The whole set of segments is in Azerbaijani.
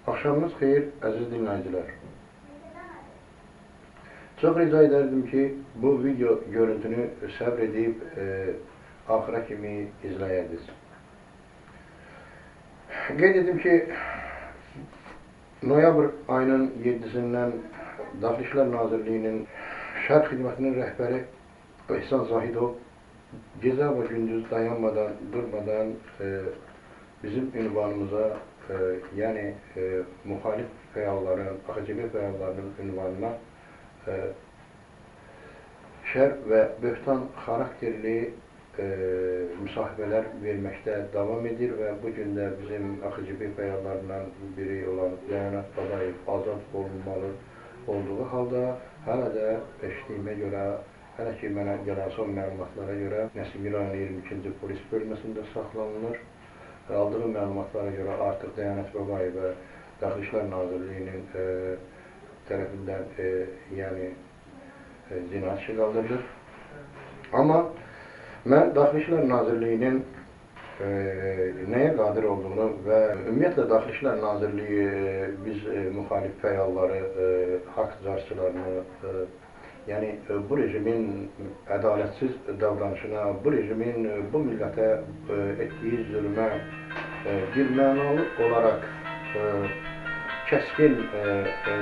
Axşamınız xeyir, əziz dinləyicilər. Çox rica edərdim ki, bu video görüntünü səbr edib axıra kimi izləyərdiniz. Qeyd edim ki, noyabr ayının 7-sindən Daxili İşlər Nazirliyinin Şərq Xidmətinin rəhbəri İhsan Zahidov gecə və gündüz dayanmadan, durmadan bizim ünvanımıza, yəni müxalif fəalların, AXCB fəallarının ünvanına şər və böhtan xarakterli müsahibələr verməkdə davam edir və bu gün də bizim AXCB fəallarından biri olan Leyonard Babayev azad olunmalı olduğu halda hələ də eşitdiyimə görə, hələ ki mənə gələn son məlumatlara görə Nəsimi rayon 22-ci polis bölməsində saxlanılır. Aldığım məlumatlara görə artıq Leyonard Babayevə Daxili İşlər Nazirliyinin tərəfindən yəni cinayət işi qaldırılır. Amma mən Daxili İşlər Nazirliyinin nəyə qadir olduğunu və ümumiyyətlə Daxili İşlər Nazirliyi biz müxalif fəalları, haqq carçılarını, yəni bu rejimin ədalətsiz davranışına, bu rejimin bu millətə etdiyi zülmə bir mənalı olaraq kəskin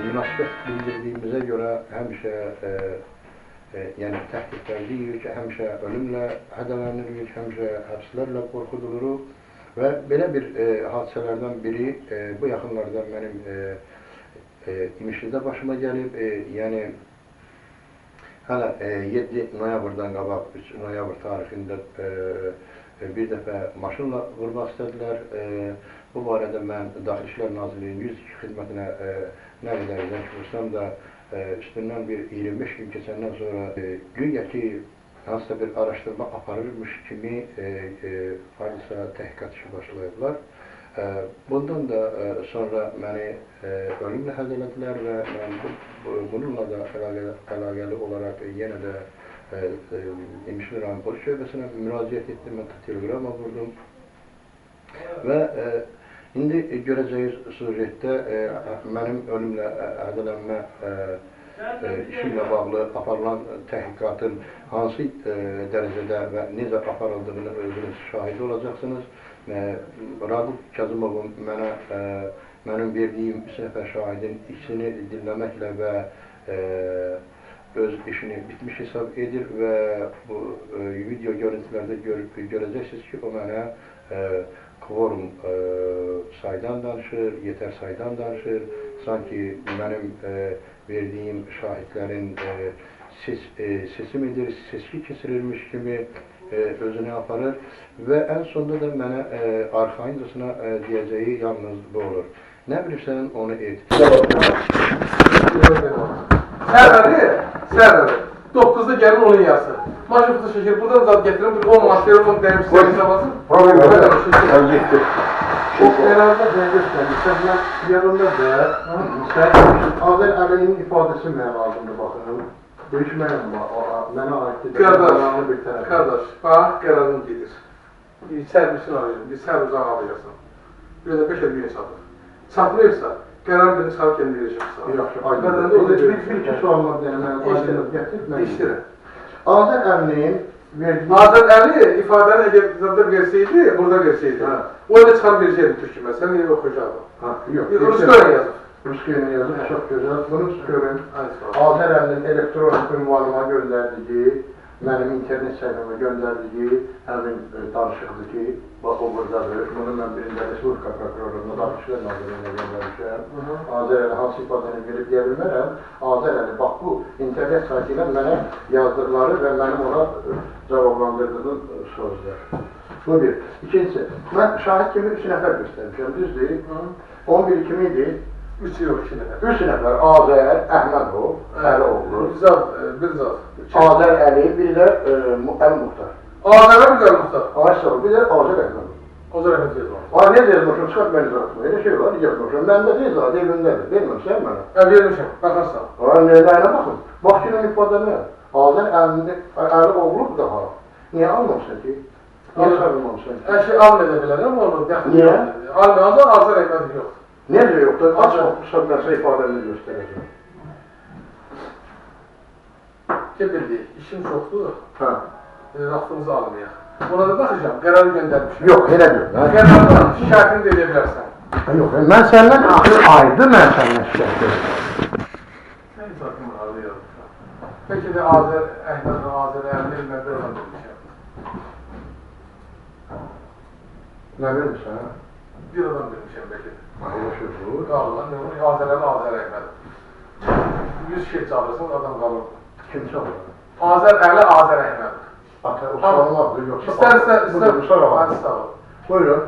münasibət bildirdiyimizə görə həmişə yəni təhdidləririk, həmişə ölümlə hədələnirik, həmişə həbslərlə qorxuduluruq və belə bir hadisələrdən biri bu yaxınlarda mənim İmişlidə başıma gəlib, yəni hələ 7 noyabrdan qabaq, 3 noyabr tarixində bir dəfə maşınla vurmaq istədilər. Bu barədə mən Daxili İşlər Nazirliyinin 102 xidmətinə nə qədər zəng vursam da üstündən bir 25 gün keçəndən sonra güya ki, hansısa bir araşdırma aparırmış kimi hardasa təhqiqat işi başlayıblar. Bundan da sonra məni ölümlə hədələdilər və mən bununla da əlaqəli olaraq yenə də İmişli rayon polis şöbəsinə müraciət etdim, mən telegrama vurdum və indi görəcəyiniz sujetdə mənim ölümlə hədələnmə işimlə bağlı aparılan təhqiqatın hansı dərəcədə və necə aparıldığını özünüz şahid olacaqsınız. Raqib Kazımovun mənim verdiyim 3 nəfər şahidin ikisini dinləməklə və öz işini bitmiş hesab edir və bu video görüntülərdə görəcəksiniz ki, o mənə kvorum saydan danışır, yetər saydan danışır. Sanki mənim verdiyim şahidlərin seçimidir, seçki keçirilmiş kimi özünü aparır və ən sonunda da mənə arxayıncasına deyəcəyi yalnız bu olur. Nə bilirsən, onu et. Sərəri. 9-da gəlin onun yarısı. Maşın fıtı şəkil, buradan zat getirin, 10 maşları onun dəymiş səhəli sabasın. Problem yok. Ben gittim. O genelde ne göstermişler, ben yanında da, Azer Əli'nin ifadesi mənim ağzımda baxın. Değişməyəm, mənə aiddir. Qardaş, bax, qərarın gedir. Sərbisin arayın, bir sər uzaq alacaqsın. Bir də 5 gün hesabdır. Çatmıyorsa, qərar birini çıxarıb kendi verəcəksən. Yaxşı, aydın. Bir-iki suallar deyilmə, İştirin. Azer Əli'nin verdiği... Azer Əli ifadəni əgər bizdə verseydi, burada verseydi. O da çıxarıb verəcəkdi Türkümə, sən niyə oxuyacaqdın? Yox. Rusköy'e yazır. Rusköy'e yazır, çok güzel. Bunu görün. Azer Əli'nin elektronik ünvanıma göndərdiyi, mənim internet səhifəmə göndərdiyi həmin danışıqdır ki, bax o buradadır. Bunu mən birində Respublika Prokurorluğuna, Daxili İşlər Nazirliyinə göndərmişəm. Azer Əli hansı ifadəni verib deyə bilmərəm. Azer Əli, bax bu internet saytı ilə mənə yazdıqları və mənim ona cavablandırdığım sözlər. Bu bir. İkincisi, mən şahid kimi 3 nəfər göstərmişəm, düzdür? 11 kimi idi? 3 yox, 2 nəfər. 3 nəfər, Azer, Əhmədov, Əlioğlu. Bir zat. Azer Əli, bir də Əl-Muxtar. Azərə mi Əl-Muxtar? Ayşə, bir də Azer Əhmədov. Azer Əhmədov yazmaq. Ay, ne yazmışım, çıxart məni yazmışım. Elə şey var, yazmışım. Məndə tezad evindədir, verməmişsən mənə. Vermişəm, baxarsan. Ay, nəyinə baxın. Bax ki, ifadə nə? Azer Əlioğlu daha. Niyə almamışsın ki? Niyə çıxarılmamışsın ki? Hər şey alm edə bilərəm onu. Niyə? Almayanda Azer Əhmədov yox. Necə yoxdur? Açıq nəsə ifadəni göstərəcəm. Bildik, işim çoxdur. Hə. Vaxtımızı almayaq. Ona da baxacağım, qərarı göndərmişəm. Yox, elə deyil. Qərardan şikayətini də edə bilərsən. Yox, mən səndən aydı mən səndən şikayət edirəm. Mən zaten arayıyorum. Peki de Azər Əmir mən bir adam bilmişəm. Nə bilmirsən? Bir adam bilmişəm belki de. Yaxşı bu. Qalırlar, ne olur? Azər Əhməd. 100 şey çağırırsan, adam qalır. Kim çalır? Azər Əhməd. Ata, Usman'ın adı yoksa... İstərsə, Buyurun.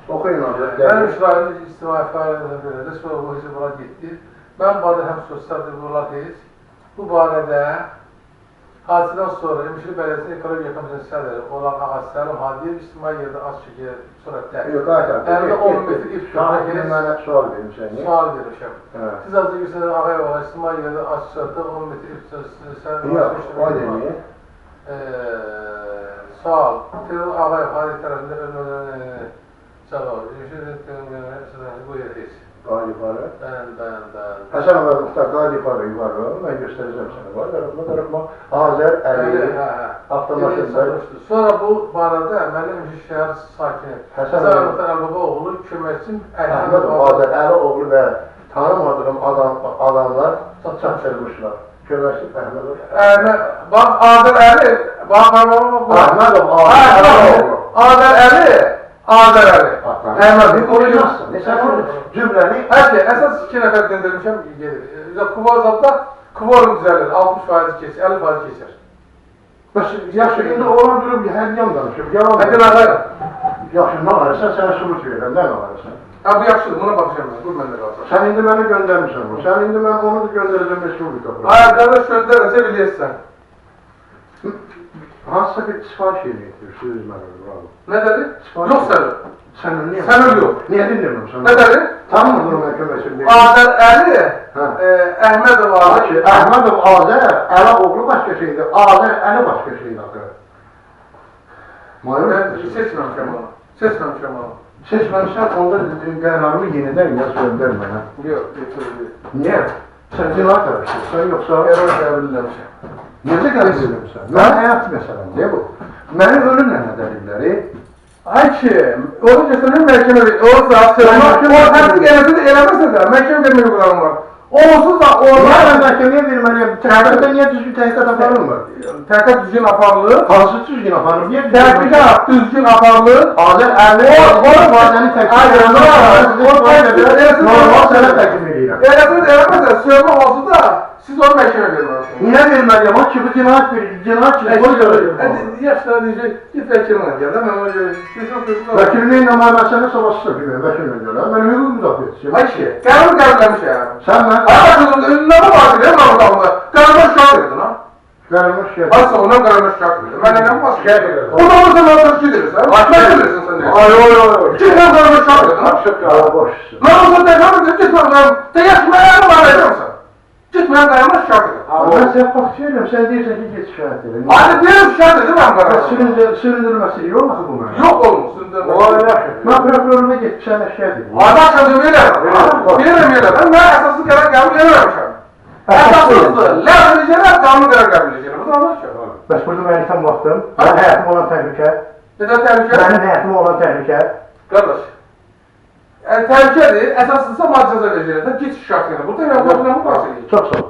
Okuyun adı. Mənim işlərim istiva fəaliyyətlə belə, sonra bu hizib buna getdi. Mən bu arada həm sosial devrulateyiz. Bu barədə hadisədən sonra Əmişli Bələdiyyəsinin Ekologiya Komitəsinin sədri olan Ağac Səlim Hadiyev ictimai yerdə az şəkildə sürətdə. Yox, qayıt. Əlində 10 metr ip Şahidin mənə sual vermişsən. Sual vermişəm. Hə. Siz azı Gülsədə Ağayeva ictimai yerdə az sürətdə 10 metr ip sürətdə. Yox, o demir. Sual. Terör Ağayev Hadiyev tərəfində ölmədən cavab. Buyuruz. Daha yukarı. Dayan. Həsən Ağay Muxtar, daha yukarı. Mən göstərəcəm sənə. Var, darıqma. Azər Əliyev. Avtomaşında. Sonra bu barədə mənim şəhər sakini Həsən Ağay Muxtar Əlbaba oğlu köməkçim Əhməd Azər Əlioğlu və tanımadığım adamlar çatdırmışlar. Köməkçi Əhməd. Bax, Azər Əli. Əhmədov Azər Əlioğlu. Azər Əli. Əhməd, bir konuşmazsın. Sən cümləni... Həki, əsas 2 nəfər göndermişəm, gedir. Kuvazatda kvorum düzəlir, 60% keçir, 50% keçir. Bəs, yaxşı, indi olan durub, hər yan danışıb, yalan Hədin ağayım. Yaxşı, nə alırsan, sənə sübut verirəm, nə alırsan? Ha, bu yaxşıdır, buna baxacağım mən, dur məndə qalsın. Sən indi məni göndərmişsən bu, sən indi mən onu da göndərəcəm Respublika. Ay, qardaş göndərəcə bilirsən. Hansısa bir sifariş yerinə getirirsiniz mənə, bravo. Nə dedi? Yox sənə. Sənin niyə? Sənin yox. Niyə dinləmirəm Nə dedi? Tanımıdır mən köməkçim deyil. Azər Əli, Əhmədov Azər. Əhmədov Azər, Əlioğlu başqa şeydir, Azər Əli başqa şeydir axı. Seçməmişəm onu. Seçməmişəm onu. Seçməmişsən, onda qərarımı yenidən yaz göndər mənə. Yox, getirdim. Niyə? Sən cinayət araşdırırsan, yoxsa... Erol qəbul eləmişəm. Necə qəbul edirsən? Mən həyat məsələm, ne bu? Məni ölümlə nə dəlilləri? Ay kim? Onu götürün məhkəmə verir. O saat söylemek. O təsdik eləsə də eləməsə də məhkəmə vermək qurarım var. Onsuz da Niyə mən məhkəməyə verməliyəm? Təhqiqatda niyə düzgün təhqiqat aparılmır? Təhqiqat düzgün aparılır. Hansı düzgün aparılır? Niyə Təhqiqat düzgün aparılır. Azər Əli ifadəni təqdim edir. Normal sənə təqdim edirəm. Eləsə də eləməsə söyləmək olsun da siz onu məhkəmə verməlisiniz. Niyə verməliyəm? O kimi cinayət verir. Cinayət kimi görə. Yaşlar deyəcək, git vəkilimlə gəl də mən ona görə. Vəkilliyin amma mən sənə sabahsız bilməyəm vəkillə görə. Mən hüquq müdafiəçisiyim. Ay ki, qərarı qəbulləmişəm. Sən mən? Ay baxın, nə var deyil mən orada? Qərarı şikayət edin ha. Qərarı şikayət. Ay sonra qərarı şikayət edin. Mən nə var şikayət edirəm. O zaman sən orada şikayət edirsən. Ay nə edirsən sən? Ay. Kim qərarı şikayət edin ha? Ay boşsun. Mən orada təkrar edib getməm. Təyəşməyə var edirsən. Getməyəm qərarı şikayət edin. Mən sənə bax deyirəm, sən deyirsən ki, get şikayət edin. Hadi deyirəm şikayət edin mən qərarı. Süründürməsi yox mu bu mənə? Yox olmur, süründürməsi. Mən prokuroruma getib sənə şikayət edim. Adaşım verəm. Mən əsaslı qərar qəbul eləməmişəm. Əsaslıdır. Ləğv edəcəklər, qanun qərar qəbul edəcəklər. Bu da anlar ki. Bəs burada mən itam vaxtım, mənim həyatım olan təhlükə. Nədən təhlükə? Mənim həyatım olan təhlükə. Qardaş, təhlükədir, əsaslısa maddi cəza verəcəklər. Git şikayət edin. Burada mən bu bahs edeyim. Çox sağ ol.